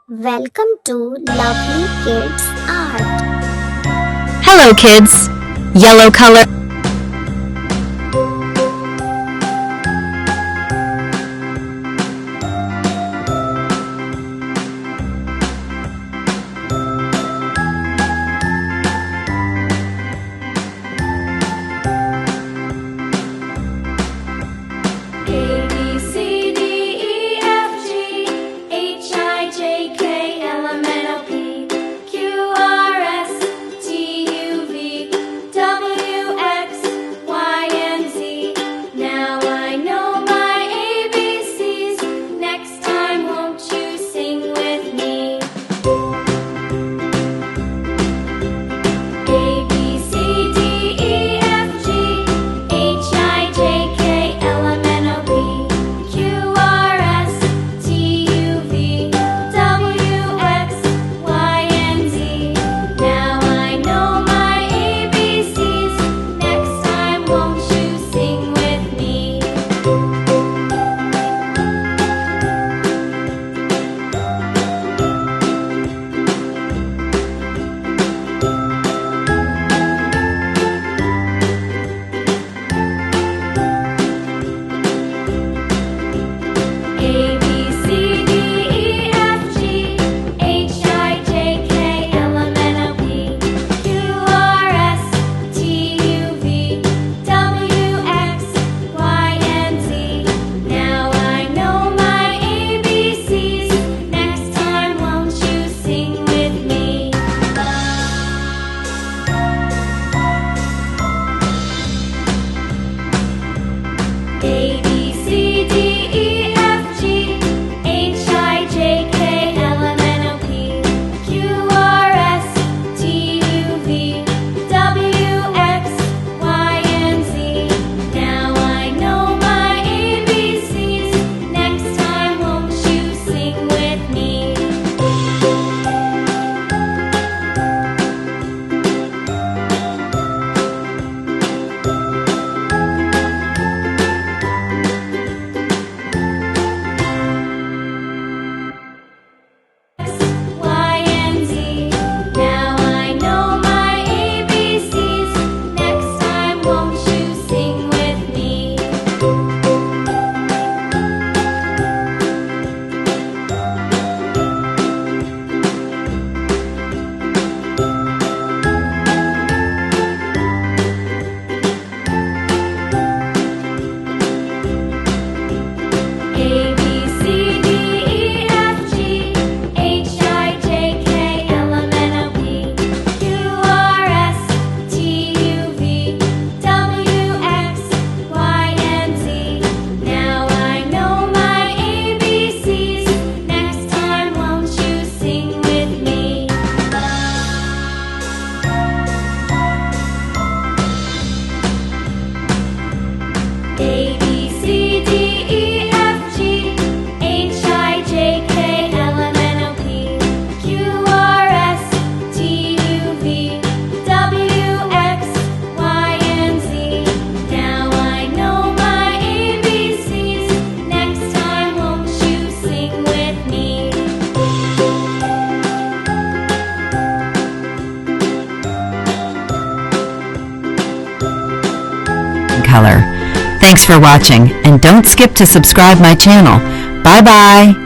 Welcome to Lovely Kids Art. Hello, kids. Yellow color. A B C D E F G H I J K L M N O P Q R S T U V W X Y and Z. Now I know my ABCs. Next time, won't you sing with me? A B C D E F G H I J K L M N O P Q R S T U V W X Y and Z. Now I know my ABCs. Next time, won't you sing with me? A B C D E F G H I J K L M N O P Q R S T U V W X Y and Z. Now I know my ABCs. Next time, won't you sing with me? A B C D E F G H I J K L M N O P Q R S T U V W X Y and Z. Now I know my ABCs. Next time, won't you sing with me? Y and Z. Now I know my ABCs. Next time, won't you sing with me? A B C D E F G H I J K L M N O P Q R S T U V W X Y and Z. Now I know my ABCs. Next time, won't you sing with me? A B C D E F G H I J K L M N O P Q R S T U V W X Y and Z. Now I know my ABCs. Next time, won't you sing with me? Color. Thanks for watching, and don't skip to subscribe my channel. Bye-bye.